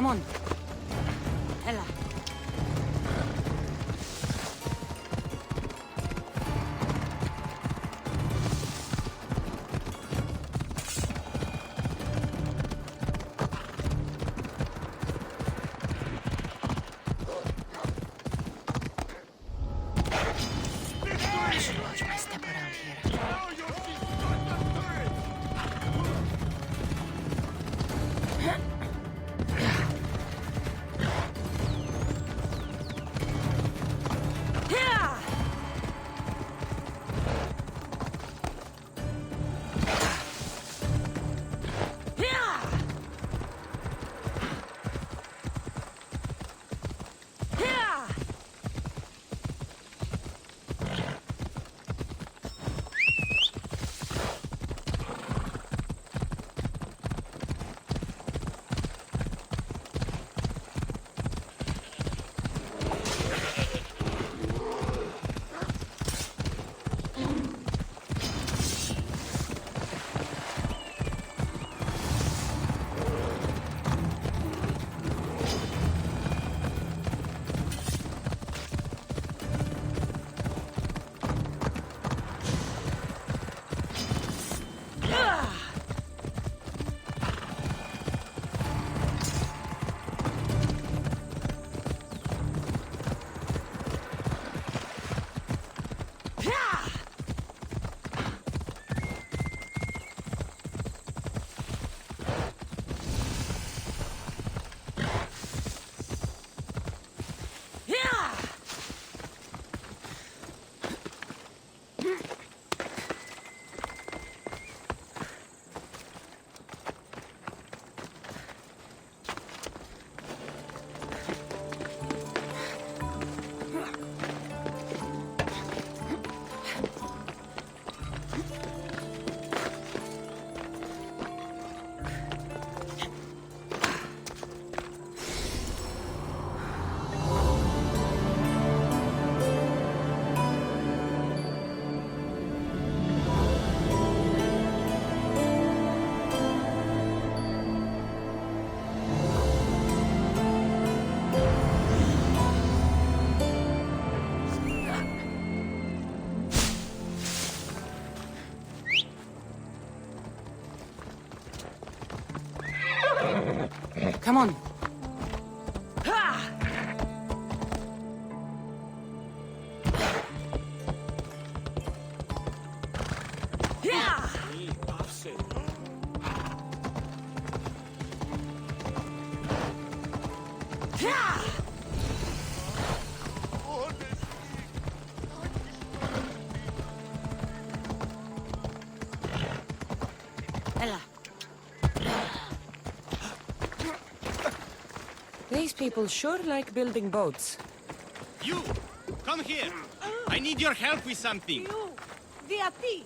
Come on. Ella. I should watch my step around here. Come on. Ella. These people sure like building boats. You! Come here! I need your help with something! You, via ti.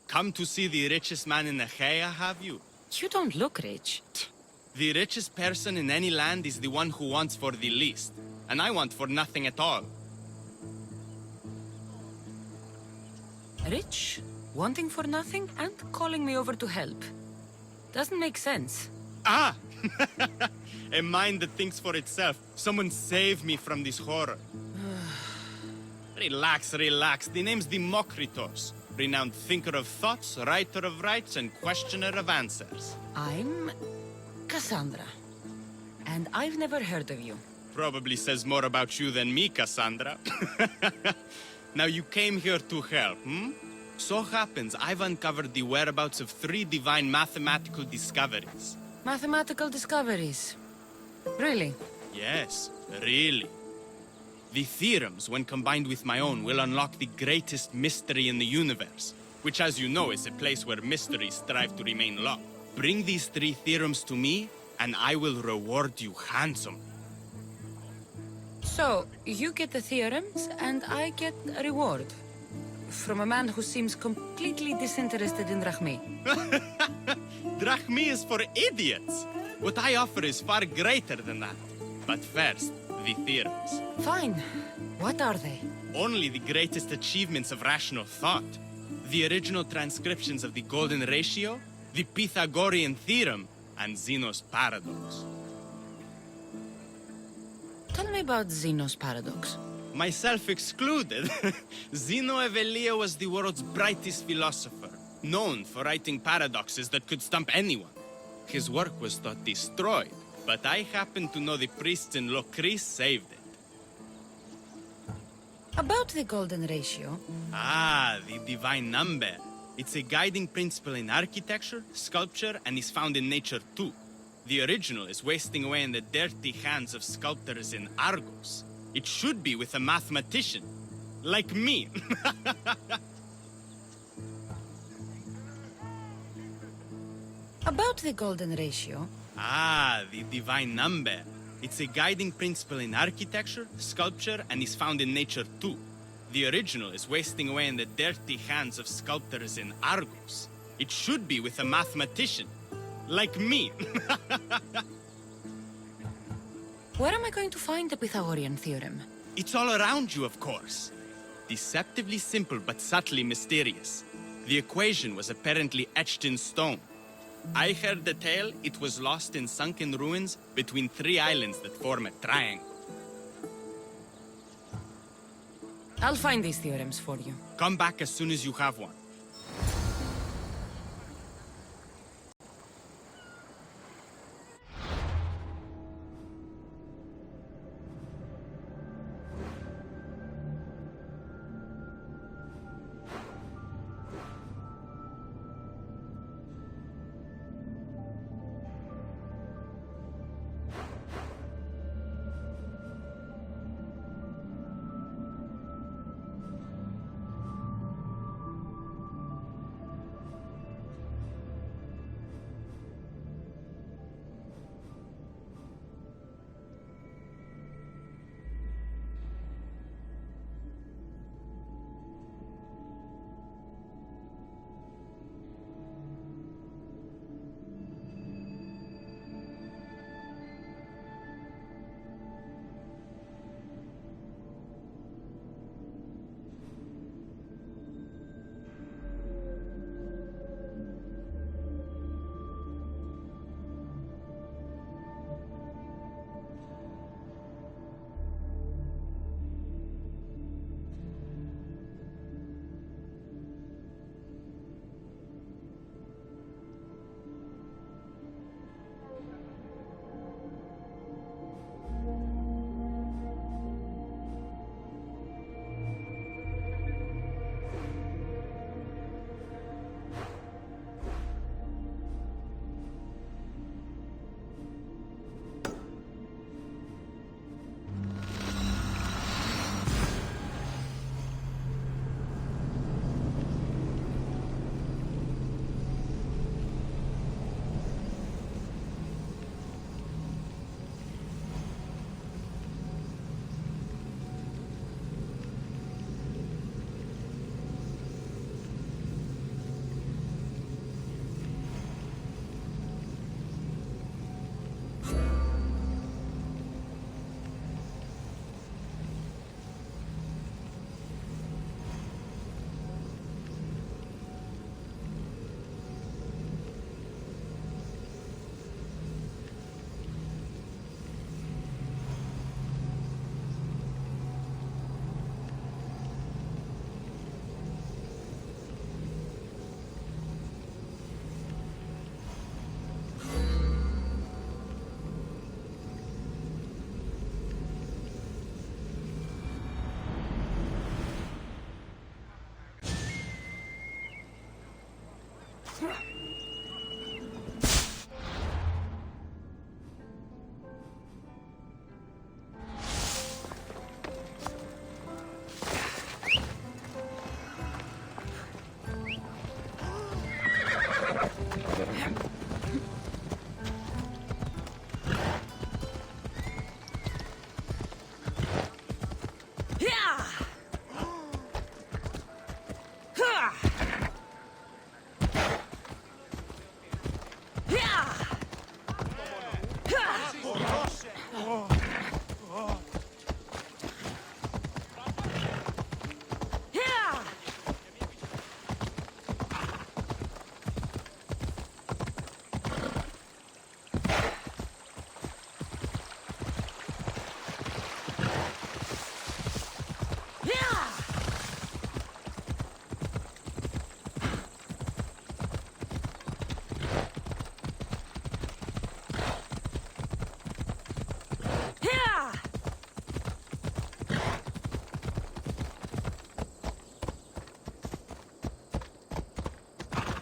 Come to see the richest man in Achaia, have you? You don't look rich. The richest person in any land is the one who wants for the least. And I want for nothing at all. Rich, wanting for nothing, and calling me over to help. Doesn't make sense. Ah! A mind that thinks for itself. Someone save me from this horror. Relax, relax. The name's Demokritos. Renowned thinker of thoughts, writer of rights, and questioner of answers. I'm Cassandra. And I've never heard of you. Probably says more about you than me, Cassandra. Now you came here to help, hmm? So happens I've uncovered the whereabouts of 3 divine mathematical discoveries. Mathematical discoveries. Really? Yes, really. The theorems, when combined with my own, will unlock the greatest mystery in the universe, which, as you know, is a place where mysteries strive to remain locked. Bring these 3 theorems to me, and I will reward you handsomely. So, you get the theorems, and I get a reward. From a man who seems completely disinterested in Drachmi. Drachmi is for idiots! What I offer is far greater than that. But first, the theorems. Fine. What are they? Only the greatest achievements of rational thought. The original transcriptions of the Golden Ratio, the Pythagorean Theorem, and Zeno's Paradox. Tell me about Zeno's paradox. Myself excluded. Zeno of Elea was the world's brightest philosopher, known for writing paradoxes that could stump anyone. His work was thought destroyed, but I happen to know the priests in Locris saved it. About the golden ratio. Ah, the divine number. It's a guiding principle in architecture, sculpture, and is found in nature too. The original is wasting away in the dirty hands of sculptors in Argos. It should be with a mathematician. Like me. About the golden ratio. Ah, the divine number. It's a guiding principle in architecture, sculpture, and is found in nature too. The original is wasting away in the dirty hands of sculptors in Argos. It should be with a mathematician. Like me. Where am I going to find the Pythagorean theorem? It's all around you, of course. Deceptively simple but subtly mysterious. The equation was apparently etched in stone. I heard the tale it was lost in sunken ruins between 3 islands that form a triangle. I'll find these theorems for you. Come back as soon as you have one.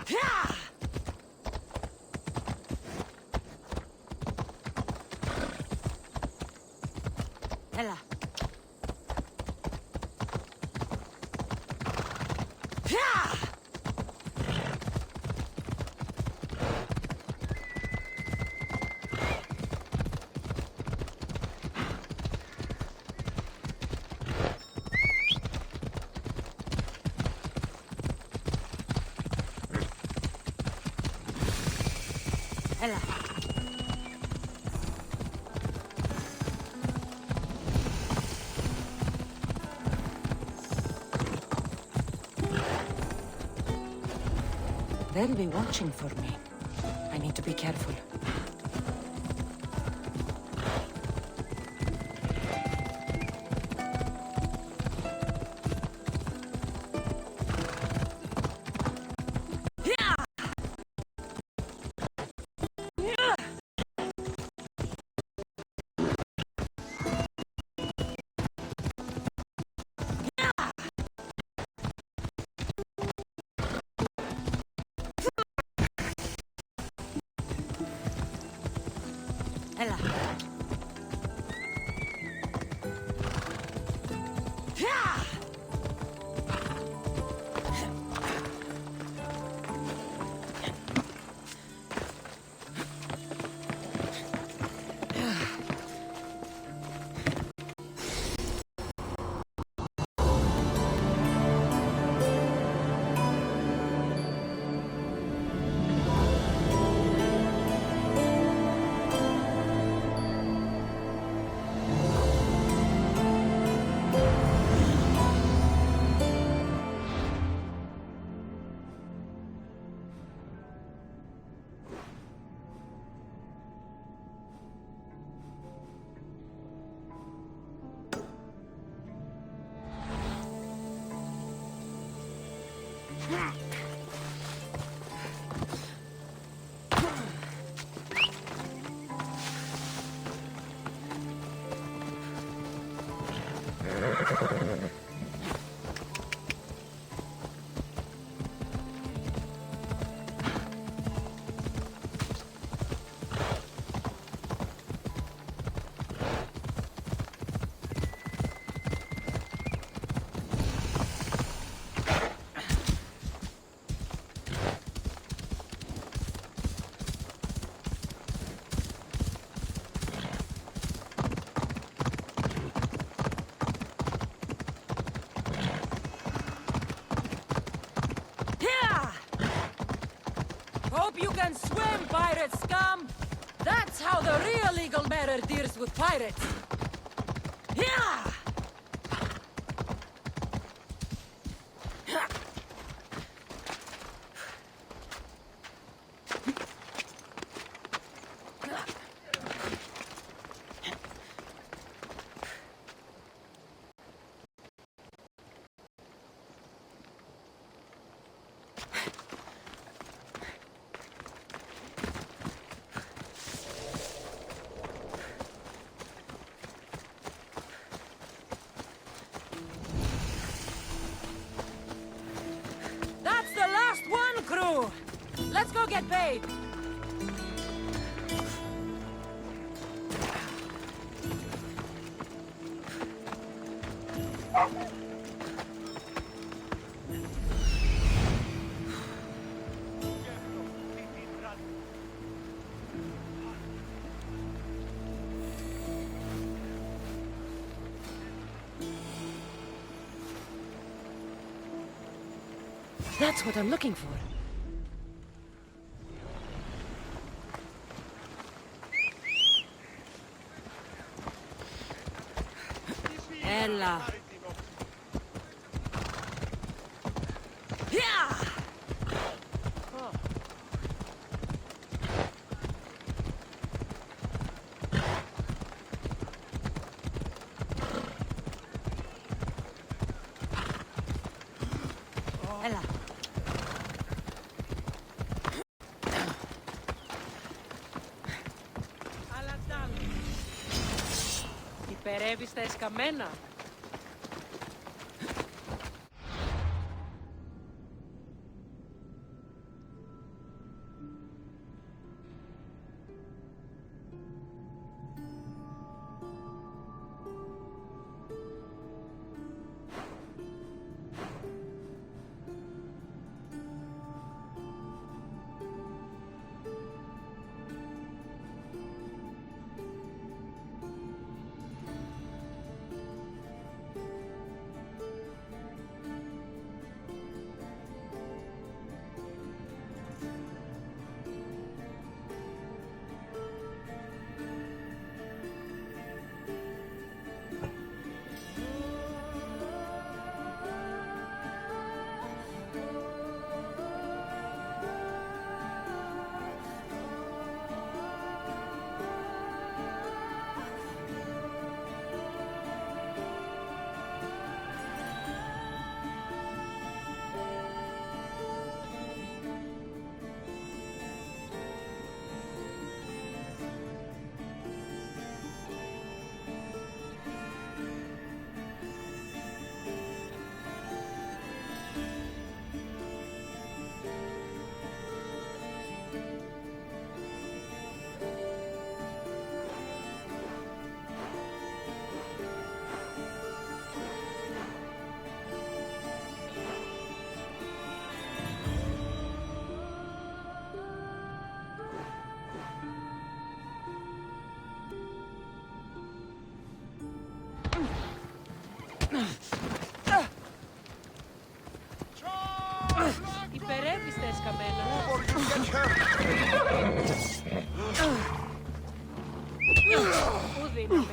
Έλα. Έλα. They'll be watching for me. I need to be careful. Έλα. Hope you can swim, pirate scum! That's how the real Eagle Bearer deals with pirates! Yeah! That's the last one, crew! Let's go get paid! That's what I'm looking for. Έλα. Έλα. Υπερεύεις τα εσκαμμένα.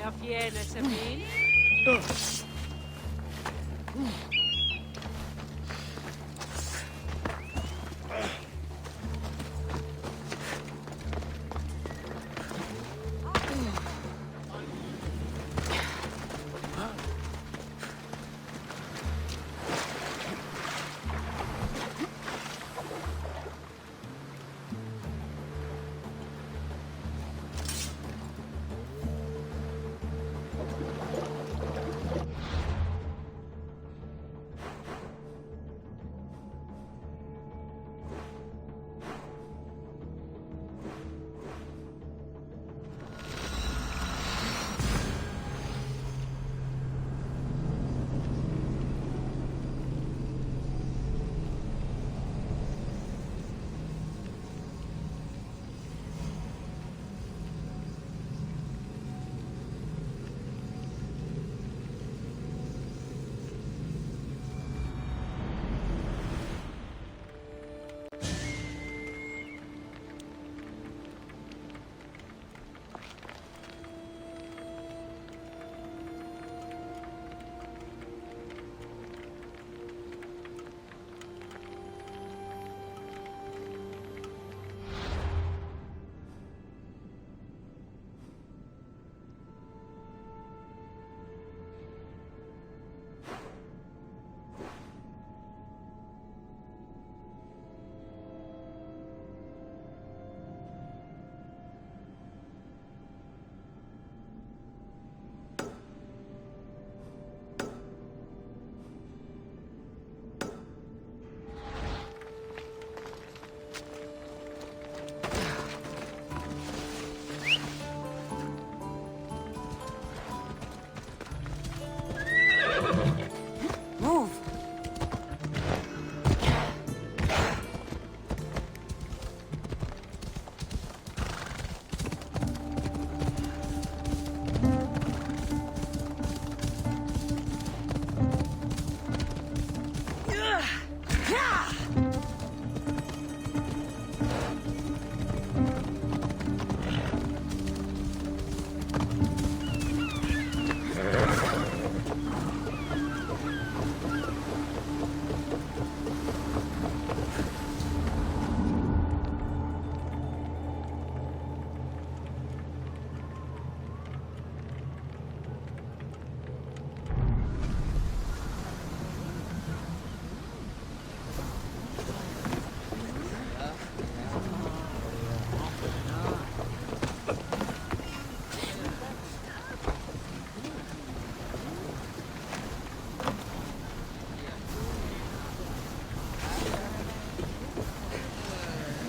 αφιένεσαι μην.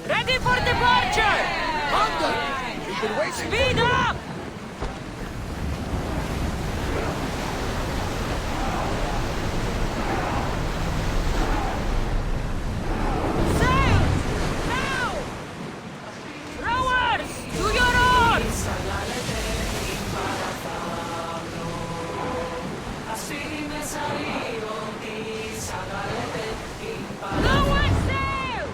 Ready for departure! Thunder! We've been waiting Speed up! Sails! Now! Rowers! To your oars! Lower sail!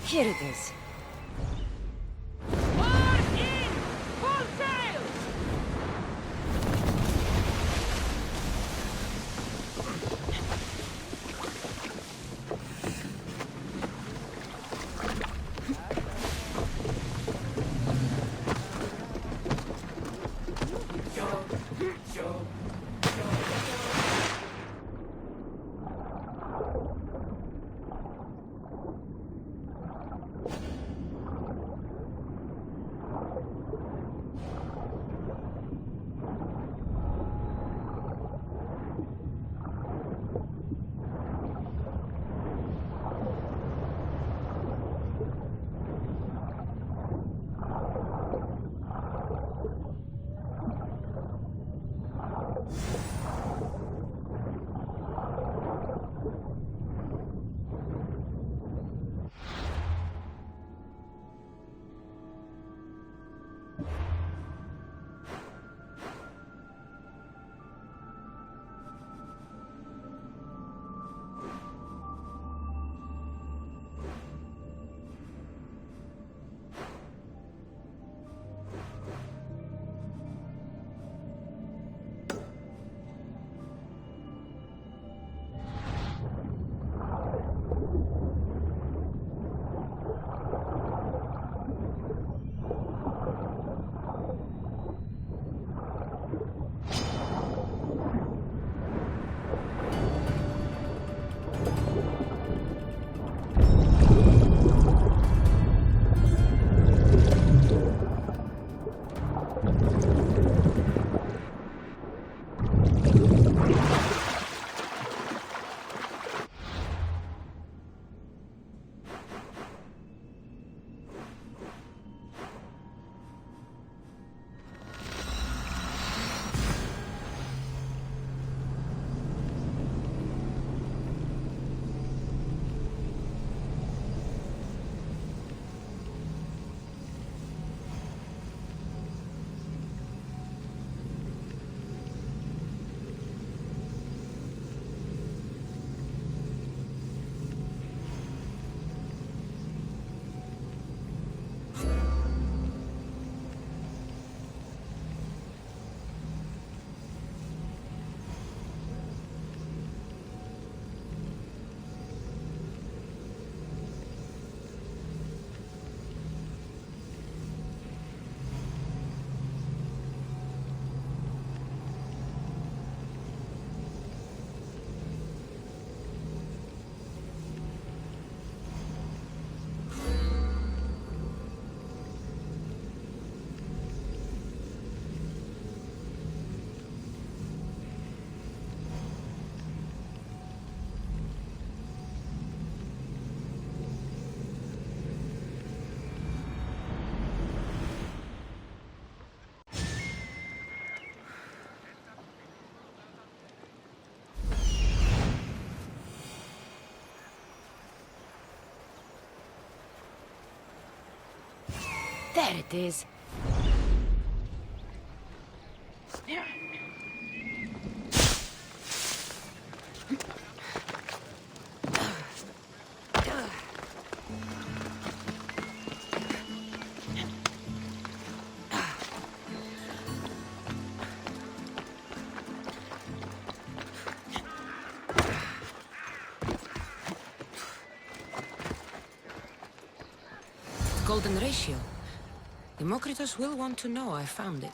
Here it is. Mark in! Full sail! There it is. Golden ratio. Democritus will want to know I found it.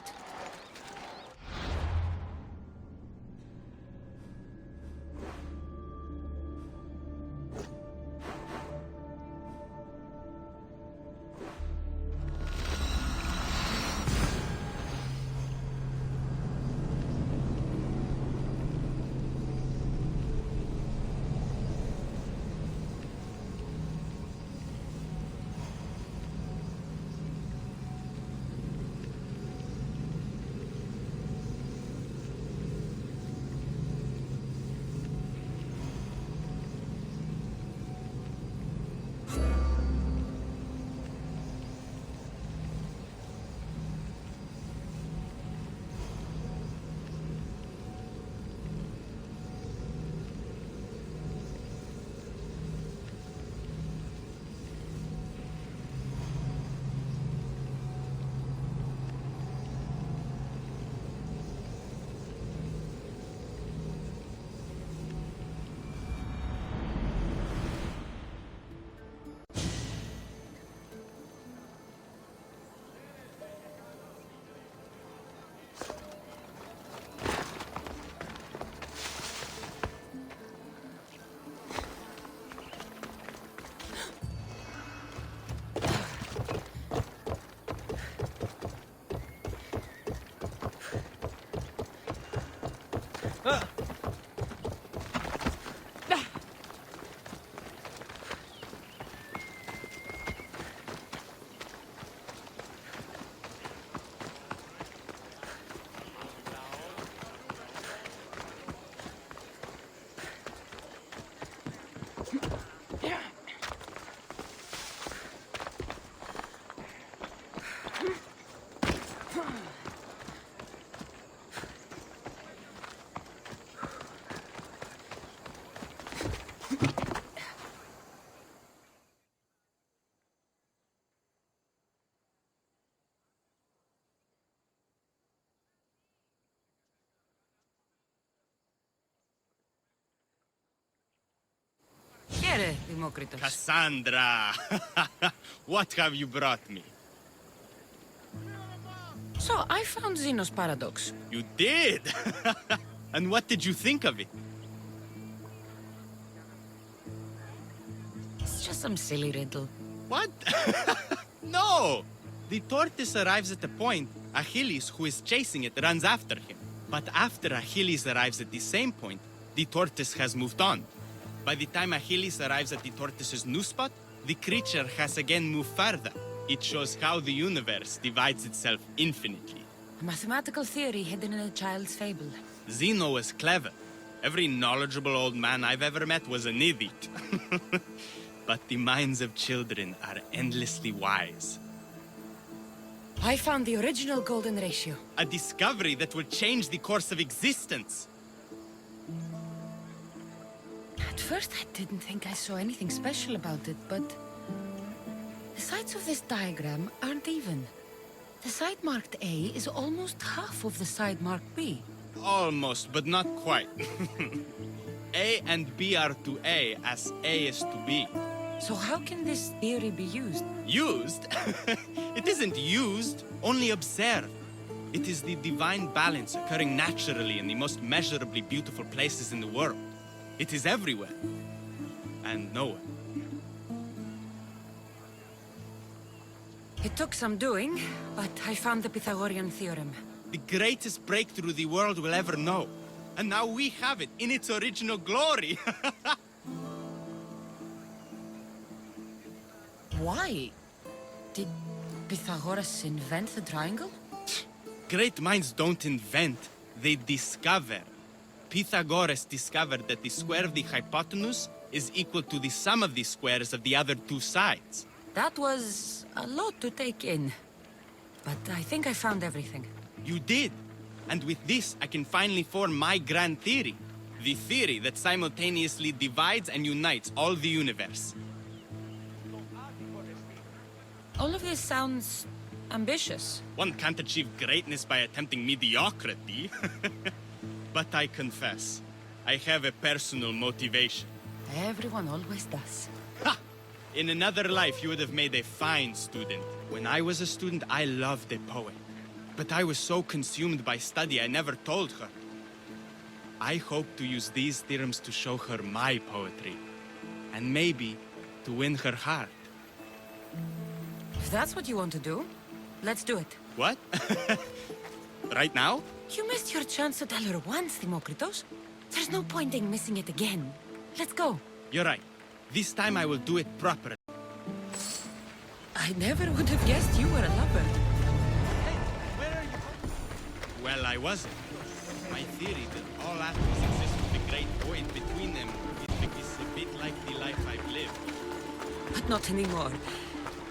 Here, Demokritos. Cassandra! What have you brought me? So, I found Zeno's paradox. You did? And what did you think of it? It's just some silly riddle. What? No! The tortoise arrives at a point, Achilles, who is chasing it, runs after him. But after Achilles arrives at the same point, the tortoise has moved on. By the time Achilles arrives at the tortoise's new spot, the creature has again moved further. It shows how the universe divides itself infinitely. A mathematical theory hidden in a child's fable. Zeno was clever. Every knowledgeable old man I've ever met was an idiot. But the minds of children are endlessly wise. I found the original golden ratio. A discovery that will change the course of existence. At first, I didn't think I saw anything special about it, but... the sides of this diagram aren't even. The side marked A is almost half of the side marked B. Almost, but not quite. A and B are to A as A is to B. So how can this theory be used? Used? It isn't used, only observed. It is the divine balance occurring naturally in the most measurably beautiful places in the world. It is everywhere, and nowhere. It took some doing, but I found the Pythagorean theorem. The greatest breakthrough the world will ever know. And now we have it in its original glory. Why? Did Pythagoras invent the triangle? Great minds don't invent, they discover. Pythagoras discovered that the square of the hypotenuse is equal to the sum of the squares of the other two sides. That was a lot to take in. But I think I found everything. You did. And with this, I can finally form my grand theory. The theory that simultaneously divides and unites all the universe. All of this sounds ambitious. One can't achieve greatness by attempting mediocrity. But I confess, I have a personal motivation. Everyone always does. Ha! In another life, you would have made a fine student. When I was a student, I loved a poet. But I was so consumed by study, I never told her. I hope to use these theorems to show her my poetry. And maybe to win her heart. If that's what you want to do, let's do it. What? Right now? You missed your chance to tell her once, Demokritos. There's no point in missing it again. Let's go. You're right. This time I will do it properly. I never would have guessed you were a lover. Hey, where are you? Well, I wasn't. My theory that all atoms exist with a great void between them is a bit like the life I've lived. But not anymore.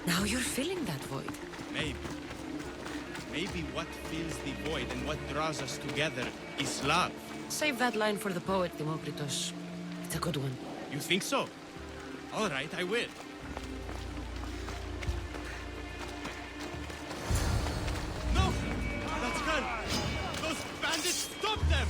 Now you're filling that void. Maybe. Maybe what fills the void and what draws us together is love. Save that line for the poet, Demokritos. It's a good one. You think so? All right, I will. No! That's her! Those bandits, stop them!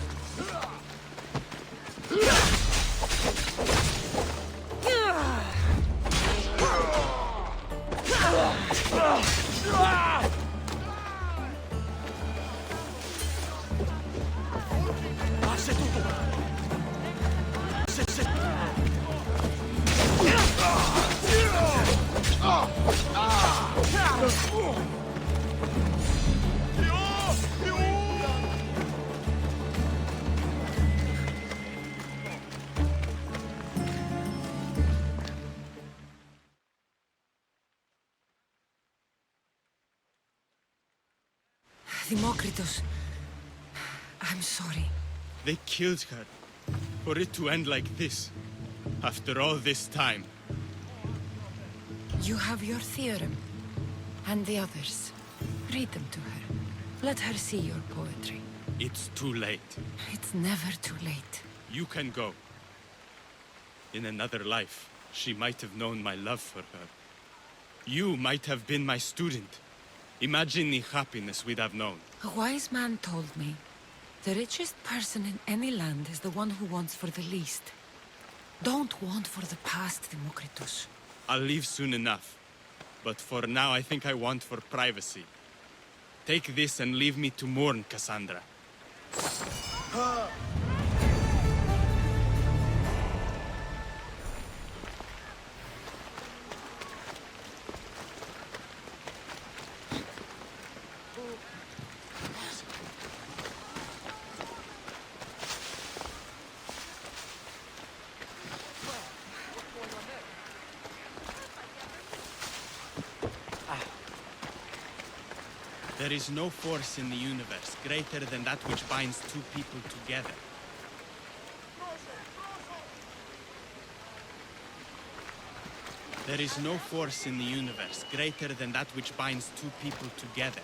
Democritus. I'm sorry. They killed her. For it to end like this. After all this time. You have your theorem. And the others. Read them to her. Let her see your poetry. It's too late. It's never too late. You can go. In another life, she might have known my love for her. You might have been my student. Imagine the happiness we'd have known. A wise man told me, the richest person in any land is the one who wants for the least. Don't want for the past, Democritus. I'll leave soon enough. But for now, I think I want for privacy. Take this and leave me to mourn, Cassandra. There is no force in the universe greater than that which binds two people together. There is no force in the universe greater than that which binds two people together.